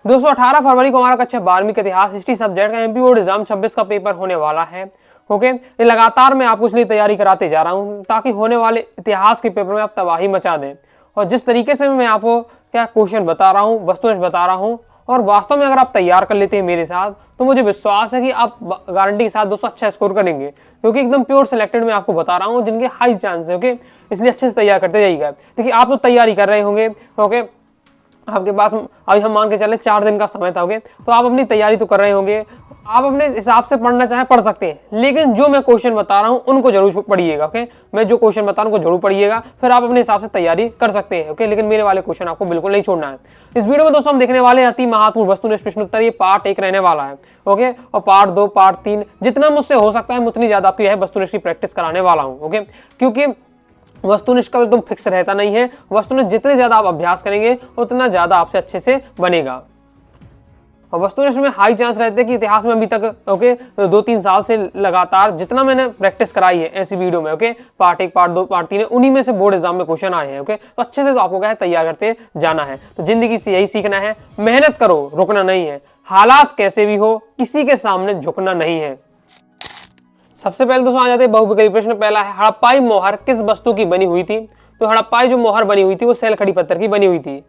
दोस्तों 18 फरवरी को हमारा कक्षा 12वीं का इतिहास हिस्ट्री सब्जेक्ट का एमपी बोर्ड एग्जाम 26 का पेपर होने वाला है। ओके, ये लगातार मैं आपको इसलिए तैयारी कराते जा रहा हूँ ताकि होने वाले इतिहास के पेपर में आप तबाही मचा दें। और जिस तरीके से मैं आपको क्या क्वेश्चन बता रहा हूँ, वस्तुनिष्ठ बता रहा हूँ, और वास्तव में अगर आप तैयार कर लेते हैं मेरे साथ तो मुझे विश्वास है कि आप गारंटी के साथ दोस्तों अच्छा स्कोर करेंगे, क्योंकि एकदम प्योर सिलेक्टेड मैं आपको बता रहा हूँ जिनके हाई चांस है। ओके, इसलिए अच्छे से तैयार करते जाइएगा। देखिए आप तो तैयारी कर रहे होंगे। ओके, आपके पास अभी हम मान के चले 4 दिन का समय था। ओके, तो आप अपनी तैयारी तो कर रहे होंगे, आप अपने हिसाब से पढ़ना चाहे पढ़ सकते हैं, लेकिन जो मैं क्वेश्चन बता रहा हूं उनको जरूर पढ़िएगा। ओके, मैं जो क्वेश्चन बता रहा हूं उनको जरूर पढ़िएगा, फिर आप अपने हिसाब से तैयारी कर सकते हैं। ओके, लेकिन मेरे वाले क्वेश्चन आपको बिल्कुल नहीं छोड़ना है। इस वीडियो में दोस्तों हम देखने वाले हैं अति महत्वपूर्ण वस्तुनिष्ठ प्रश्नोत्तर। ये पार्ट 1 रहने वाला है। ओके, और पार्ट 2, पार्ट 3 जितना मुझसे हो सकता है उतनी ज्यादा आपकी यह वस्तुनिष्ठ की प्रैक्टिस कराने वाला हूँ। ओके, क्योंकि वस्तुनिष्ठ का एकदम फिक्स रहता नहीं है। वस्तुनिष्ठ जितने ज्यादा आप अभ्यास करेंगे उतना ज्यादा आपसे अच्छे से बनेगा। और वस्तुनिष्ठ में हाई चांस रहते हैं कि इतिहास में अभी तक 2-3 साल से लगातार जितना मैंने प्रैक्टिस कराई है ऐसी वीडियो में, ओके, पार्ट 1, पार्ट 2, पार्ट 3 उन्हीं में से बोर्ड एग्जाम में क्वेश्चन आए हैं। ओके, तो अच्छे से तो आपको क्या है तैयार करते जाना है। तो जिंदगी से यही सीखना है, मेहनत करो, रुकना नहीं है, हालात कैसे भी हो किसी के सामने झुकना नहीं है। सबसे पहले दोस्तों आ जाते हैं बहुविकल्पी प्रश्न। पहला है, हड़प्पाई मोहर किस वस्तु की बनी हुई थी? तो हड़प्पाई जो मोहर बनी हुई थी वो सैल खड़ी पत्थर की बनी हुई थी।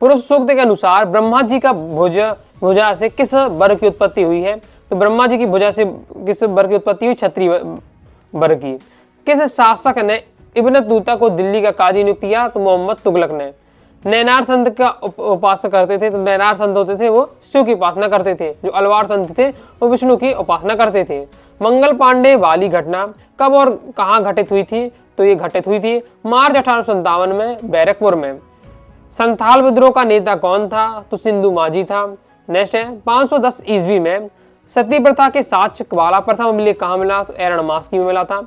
पुरुष सूक्त के अनुसार ब्रह्मा जी का भुजा से किस वर्ग की उत्पत्ति हुई है? तो ब्रह्मा जी की भुजा से किस वर्ग की उत्पत्ति हुई? क्षत्रिय वर्ग की। किस शासक ने इब्न तूता को दिल्ली का काजी नियुक्त किया? तो मोहम्मद तुगलक ने। नैनार संत का उपासना करते थे। तो नैनार संत होते थे वो शिव की उपासना करते थे, जो अलवार संत थे वो विष्णु की उपासना करते थे। मंगल पांडे वाली घटना कब और कहां घटित हुई थी? तो ये घटित हुई थी मार्च 1857 में बैरकपुर में। संथाल विद्रोह का नेता कौन था? तो सिंधु माझी था। नेक्स्ट है, 510 ईस्वी में सती प्रथा के साक्ष्य वाला प्रथम अभिलेख कहाँ मिला? तो एरणमास्की में मिला था।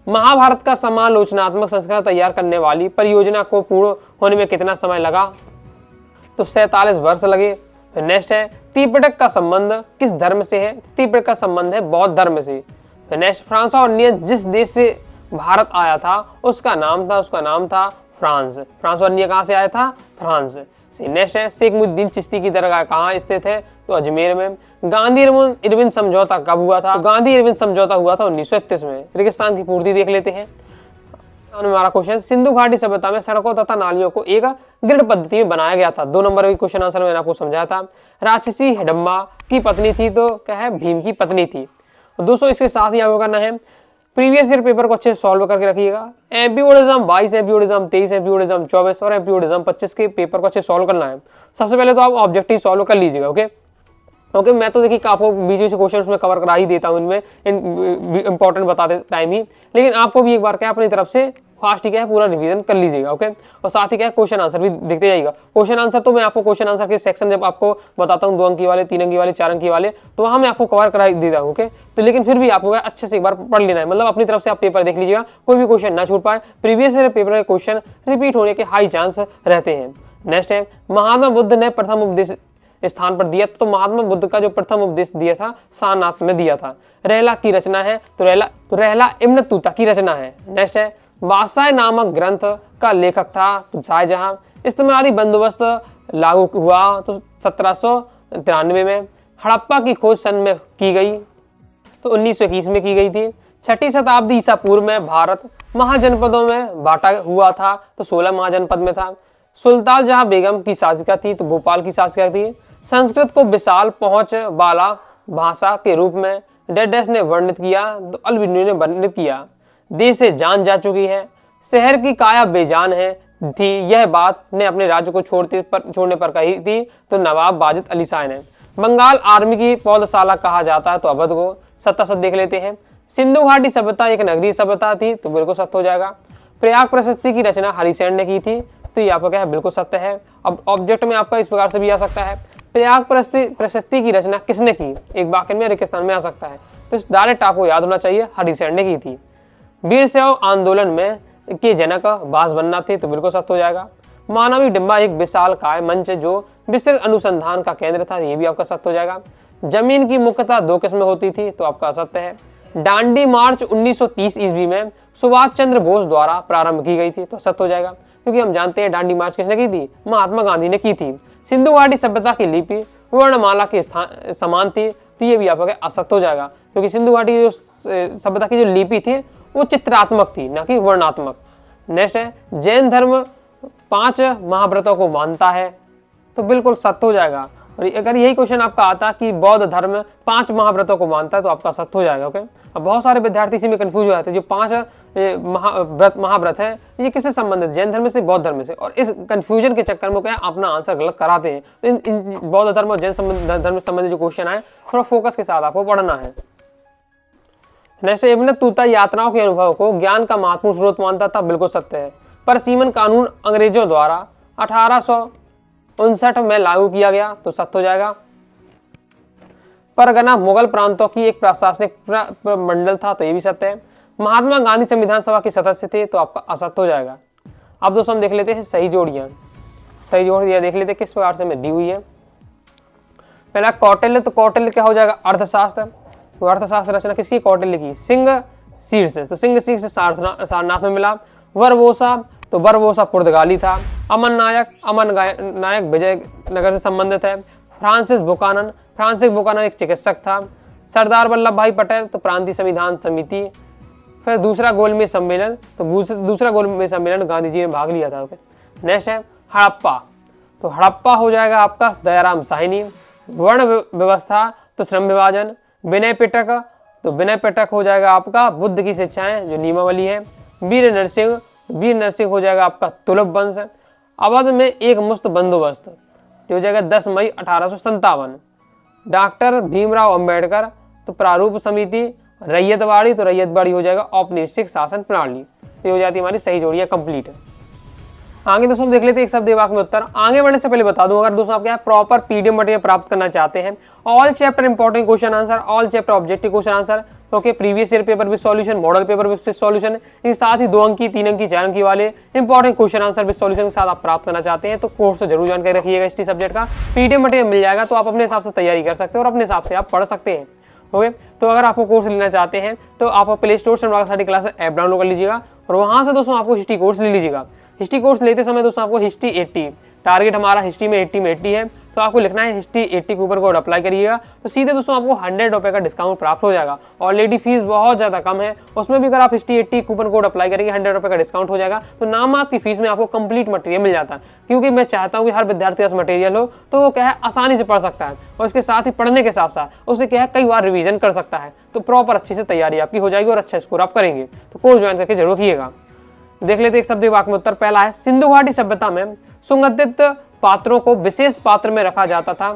महाभारत का समालोचनात्मक संस्करण तैयार करने वाली परियोजना को पूर्ण होने में कितना समय लगा? तो 47 वर्ष लगे। नेक्स्ट है, त्रिपिटक का संबंध किस धर्म से है? त्रिपिटक का संबंध है बौद्ध धर्म से। नेक्स्ट, फ्रांसवा अर्नियन जिस देश से भारत आया था उसका नाम था फ्रांस। फ्रांसवा अर्नियन कहाँ से आया था? फ्रांस से। नेक्स्ट है, शेख मुहिद्दीन चिश्ती की दरगाह कहाँ स्थित है? तो अजमेर में। गांधी इरविन समझौता कब हुआ था? तो गांधी इरविन समझौता हुआ था 1931 में। रेगिस्तान की पूर्ति देख लेते हैं। हमारा क्वेश्चन, सिंधु घाटी सभ्यता में सड़कों तथा नालियों को एक ग्रिड पद्धति में बनाया गया था। 2 नंबर का क्वेश्चन आंसर मैंने आपको समझाया था। राक्षसी हिडम्बा की पत्नी थी, तो क्या है? भीम की पत्नी थी। तो दोस्तों इसके साथ ही आपको करना है प्रीवियस ईयर पेपर को अच्छे से सॉल्व करके रखिएगा। MP board exam 22, MP board exam 23, MP board exam 24 और एमपी बोर्ड एग्जाम 25 के पेपर को अच्छे से सॉल्व करना है। सबसे पहले तो आप ऑब्जेक्टिव सॉल्व कर लीजिएगा। ओके, मैं तो देखिए आपको बीच बीच क्वेश्चन उसमें कवर करा ही देता हूँ, इनमें इंपॉर्टेंट बताते टाइम ही, लेकिन आपको भी एक बार क्या अपनी तरफ से फास्ट ही क्या है पूरा रिवीजन कर लीजिएगा। ओके, और साथ ही क्या है क्वेश्चन आंसर भी देखते जाइएगा। क्वेश्चन आंसर तो मैं आपको क्वेश्चन आंसर के सेक्शन जब आपको बताता हूँ 2 अंक वाले, 3 अंक वाले, 4 अंक वाले, तो वहाँ मैं आपको कवर करा देता हूँ। ओके, तो लेकिन फिर भी आपको अच्छे से एक बार पढ़ लेना है, मतलब अपनी तरफ से आप पेपर देख लीजिएगा, कोई भी क्वेश्चन ना छूट पाए। प्रीवियस ईयर पेपर के क्वेश्चन रिपीट होने के हाई चांस रहते हैं। नेक्स्ट है, महात्मा बुद्ध ने प्रथम उपदेश स्थान पर दिया। तो महात्मा बुद्ध का जो प्रथम उपदेश दिया था सारनाथ में दिया था। रहला की रचना है, तो रहला इब्न तूता की रचना है। नेक्स्ट है, बादशाह नामक ग्रंथ का लेखक था तो शाहजहां। इस्तेमारी बंदोबस्त लागू हुआ तो 1793 में। हड़प्पा की खोज सन में की गई तो 1921 में की गई थी। 6ठी शताब्दी ईसा पूर्व में भारत महाजनपदों में बांटा हुआ था तो 16 महाजनपद में था। सुल्तान जहां बेगम की शासिका थी तो भोपाल की शासिका थी। संस्कृत को विशाल पहुंच वाला भाषा के रूप में डेडेस ने वर्णित किया तो अल्बिनी ने वर्णित किया। देश से जान जा चुकी है, शहर की काया बेजान है थी, यह बात ने अपने राज्य को छोड़ने पर कही थी तो नवाब वाजिद अली शाह ने। बंगाल आर्मी की पौधशाला कहा जाता है तो अवध को। सत्य देख लेते हैं। सिंधु घाटी सभ्यता एक नगरीय सभ्यता थी तो बिल्कुल सत्य हो जाएगा। प्रयाग प्रशस्ति की रचना हरिसेन ने की थी तो ये आपका क्या है? बिल्कुल सत्य है। अब ऑब्जेक्ट में आपका इस प्रकार से भी आ सकता है, प्रयाग प्रशस्ति की रचना किसने की? एक वाक्य में रेगिस्तान में आ सकता है, तो डायरेक्ट आपको याद होना चाहिए हरिसेन ने की थी। वीर शैव आंदोलन में के जनक बासबन्ना थे तो बिल्कुल सत्य हो जाएगा। मानवी डिब्बा एक विशाल काय मंच जो विस्तृत अनुसंधान का केंद्र था, ये भी आपका सत्य हो जाएगा। जमीन की मुख्यतः 2 किस्में होती थी तो आपका असत्य है। डांडी मार्च 1930 ईस्वी में सुभाष चंद्र बोस द्वारा प्रारंभ की गई थी तो सत्य हो जाएगा, क्योंकि हम जानते हैं डांडी मार्च किसने की थी? महात्मा गांधी ने की थी। सिंधु घाटी सभ्यता की लिपि वर्णमाला के स्थान समान थी, तो ये भी आपका असत्य हो जाएगा, क्योंकि सिंधु घाटी जो सभ्यता की जो लिपि थी वो चित्रात्मक थी, ना कि वर्णात्मक। नेक्स्ट है, जैन धर्म 5 महाव्रतों को मानता है, तो बिल्कुल सत्य हो जाएगा। और अगर यही क्वेश्चन आपका आता कि बौद्ध धर्म 5 महाव्रतों को मानता है, तो आपका सत्य हो जाएगा। ओके, अब बहुत सारे विद्यार्थी इसी में कंफ्यूज हो जाते हैं, जो 5 महाव्रत है ये किससे संबंधित, जैन धर्म से, बौद्ध धर्म से, और इस कंफ्यूजन के चक्कर में क्या अपना आंसर गलत कराते हैं। तो इन बौद्ध धर्म और जैन धर्म से संबंधित जो क्वेश्चन आए थोड़ा फोकस के साथ आपको पढ़ना है। नेक्स्ट, इब्न तूता यात्राओं के अनुभव को ज्ञान का महत्वपूर्ण स्रोत मानता था, बिल्कुल सत्य है। पर सीमन कानून अंग्रेजों द्वारा 1859 में लागू किया गया, तो सत्य हो जाएगा। परगना मुगल प्रांतों की एक प्रशासनिक मंडल था, तो ये भी सत्य है। महात्मा गांधी संविधान सभा के सदस्य थे, तो आपका असत्य हो जाएगा। अब दोस्तों हम देख लेते हैं सही जोड़ियां। सही जोड़ियां देख लेते हैं किस प्रकार से हमें दी हुई है। पहला कौटिल्य, तो कौटिल्य क्या हो जाएगा, अर्थशास्त्र। तो अर्थशास्त्र रचना किसी कौटिल्य की, सिंह शीर्ष, तो सिंह शीर्ष सारनाथ में मिला। वरवोसा, तो वरवोसा पुर्तगाली था। अमन नायक विजयनगर से संबंधित है। फ्रांसिस बुकानन एक चिकित्सक था। सरदार वल्लभ भाई पटेल, तो प्रांतीय संविधान समिति। फिर दूसरा गोलमेज सम्मेलन, तो दूसरा गोलमेज सम्मेलन गांधी जी ने भाग लिया था। नेक्स्ट है हड़प्पा, तो हड़प्पा हो जाएगा आपका दयाराम साहनी। वर्ण व्यवस्था, तो श्रम विभाजन। विनय पिटक, तो विनय पिटक हो जाएगा आपका बुद्ध की शिक्षाएं जो नियमावली है। वीर नरसिंह हो जाएगा आपका तुलुप वंश। अवध में एक मुफ्त बंदोबस्त, जो हो जाएगा 10 मई 1857। डॉक्टर भीमराव अंबेडकर, तो प्रारूप समिति। रैयतवाड़ी, तो रैयतवाड़ी हो जाएगा औपनिवेशिक शासन प्रणाली। तो हो जाती है हमारी सही जोड़ियां कंप्लीट। आगे दोस्तों देख लेते हैं एक शब्द वाक्य में उत्तर। आगे बढ़ने से पहले बता दूं, अगर दोस्तों आप क्या प्रॉपर पीडीएफ मटेरियल प्राप्त करना चाहते हैं, all chapter important question answer, all chapter objective question answer, okay, previous year paper with solution, model paper with solution, इसके साथ ही 2 अंकी, 3 अंकी, 4 अंकी वाले important question answer with solution के साथ आप प्राप्त करना चाहते हैं, तो कोर्स से जरूर जानकारी रखिएगा। हिस्ट्री सब्जेक्ट का पीडीएफ मटेरियल मिल जाएगा, तो आप अपने हिसाब से तैयारी कर सकते हैं और अपने हिसाब से आप पढ़ सकते हैं। ओके, तो अगर आपको कोर्स लेना चाहते हैं तो आप प्ले स्टोर से सारी क्लासेस ऐप डाउनलोड कर लीजिएगा और वहां से दोस्तों आपको हिस्ट्री कोर्स ले लीजिएगा। हिस्ट्री कोर्स लेते समय दोस्तों आपको हिस्ट्री 80 टारगेट हमारा हिस्ट्री में 80 है, तो आपको लिखना है हिस्ट्री 80 के ऊपर कोड अप्लाई करिएगा, तो सीधे दोस्तों आपको 100 रुपये का डिस्काउंट प्राप्त हो जाएगा। ऑलरेडी फीस बहुत ज़्यादा कम है, उसमें भी अगर आप हिस्ट्री 80 कूपन कोड अप्लाई करेंगे 100 रुपये का डिस्काउंट हो जाएगा, तो नामात्र की फीस में आपको कंप्लीट मटेरियल मिल जाता है। क्योंकि मैं चाहता हूँ कि हर विद्यार्थी के पास मटेरियल हो, तो वो क्या है आसानी से पढ़ सकता है और इसके साथ ही पढ़ने के साथ साथ उसे क्या है कई बार रिविजन कर सकता है, तो प्रॉपर अच्छे से तैयारी आपकी हो जाएगी और अच्छा स्कोर आप करेंगे। तो कोर्स ज्वाइन करके जरूर कीजिएगा। देख लेते एक शब्द वाक्य में उत्तर। पहला है सिंधु घाटी सभ्यता में सुगंधित पात्रों को विशेष पात्र में रखा जाता था।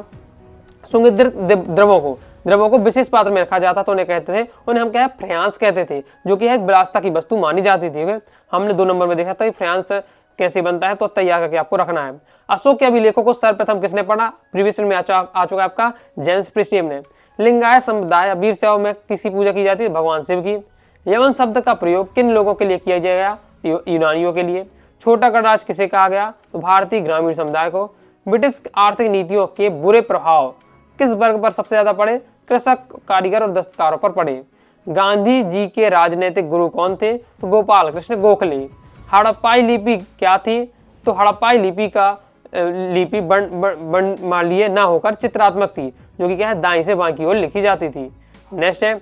सुगंधित द्रवों को विशेष पात्र में रखा जाता तो उन्हें कहते थे, उन्हें हम क्या है फ्रांस कहते थे, जो कि है एक विलासिता की वस्तु मानी जाती थी। हमने 2 नंबर में देखा था फ्रांस कैसे बनता है, तो तैयार करके आपको रखना है। अशोक के अभिलेखों को सर्वप्रथम किसने पढ़ा, प्रीवियस में आ चुका है आपका जेम्स प्रिसियम ने। लिंगायत समुदाय वीर शैव में किसी पूजा की जाती है, भगवान शिव की। यवन शब्द का प्रयोग किन लोगों के लिए किया जाएगा, यूनानियों के लिए। छोटा गणराज्य किसे कहा गया, तो भारतीय ग्रामीण समुदाय को। ब्रिटिश आर्थिक नीतियों के बुरे प्रभाव किस वर्ग पर सबसे ज्यादा पड़े, कृषक, कारीगर और दस्तकारों पर पड़े। गांधी जी के राजनीतिक गुरु कौन थे, तो गोपाल कृष्ण गोखले। हड़प्पाई लिपि क्या थी, तो हड़प्पाई लिपि वर्णमालीय न होकर चित्रात्मक थी, जो कि क्या है दाएं से बाएं की ओर लिखी जाती थी। नेक्स्ट है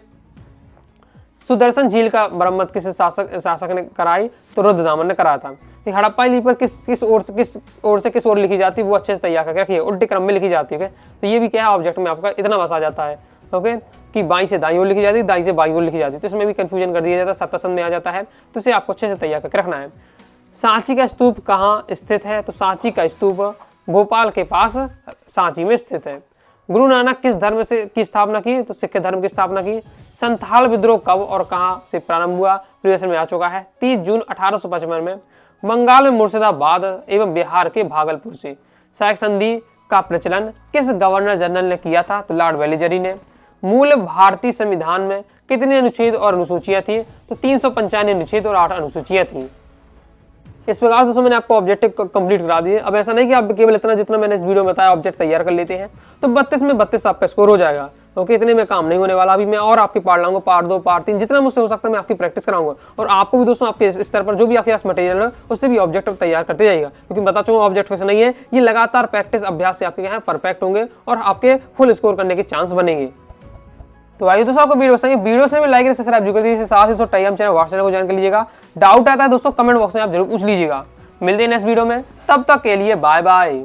सुदर्शन झील का मरम्मत किस शासक ने कराई, तो रुद्रदामन ने कराया था। हड़प्पाई लिपि पर किस ओर से किस ओर लिखी जाती है, वो अच्छे से तैयार करके रखिए, उल्टे क्रम में लिखी जाती है। तो ये भी क्या है ऑब्जेक्ट में आपका इतना बस आ जाता है, ओके, कि बाई से दाई ओर लिखी जाती है, दाई से बाई ओर लिखी जाती है, तो इसमें भी कंफ्यूजन कर दिया जाता है, सत्तासन में आ जाता है, तो इसे आपको अच्छे से तैयार करके रखना है। सांची का स्तूप कहाँ स्थित है, तो सांची का स्तूप भोपाल के पास सांची में स्थित है। गुरु नानक किस धर्म की स्थापना की, तो सिख धर्म की स्थापना की। संथाल विद्रोह कब और कहां से प्रारंभ हुआ, प्रीवियस में आ चुका है 30 जून 1855 में। बंगाल में मुर्शिदाबाद एवं बिहार के भागलपुर से सहायक संधि का प्रचलन किस गवर्नर जनरल ने किया था, तो लॉर्ड वेलिजरी ने। मूल भारतीय संविधान में कितने अनुच्छेद और अनुसूचियां थी, तो 395 अनुच्छेद और 8 अनुसूचियां थी। इस प्रकार दोस्तों मैंने आपको ऑब्जेक्टिव कंप्लीट करा दिए। अब ऐसा नहीं कि आप केवल इतना जितना मैंने इस वीडियो में बताया ऑब्जेक्ट तैयार कर लेते हैं, तो 32 में 32 आपका स्कोर हो जाएगा। ओके, इतने में काम नहीं होने वाला। अभी मैं और आपकी पार्ट लाऊंगा, पार्ट 2, पार्ट 3, जितना मुझसे हो सकता है मैं आपकी प्रैक्टिस कराऊंगा। और आपको भी दोस्तों आपके इस स्तर पर जो भी आपके पास मटेरियल है उससे भी ऑब्जेक्ट तैयार करते जाइएगा, क्योंकि बता चुका ऑब्जेक्ट वैसे नहीं है, ये लगातार प्रैक्टिस अभ्यास से आपके यहाँ परफेक्ट होंगे और आपके फुल स्कोर करने के चांस बनेंगे। तो आइए दोस्तों, आपको वीडियो पसंद है, वीडियो से भी लाइक और सब्सक्राइब जरूर कर दीजिए। साथ ही दोस्तों टेलीग्राम चैनल, व्हाट्सएप चैनल को ज्वाइन कर लीजिएगा। डाउट आता है दोस्तों कमेंट बॉक्स में आप जरूर पूछ लीजिएगा। मिलते हैं नेक्स्ट वीडियो में, तब तक के लिए बाय बाय।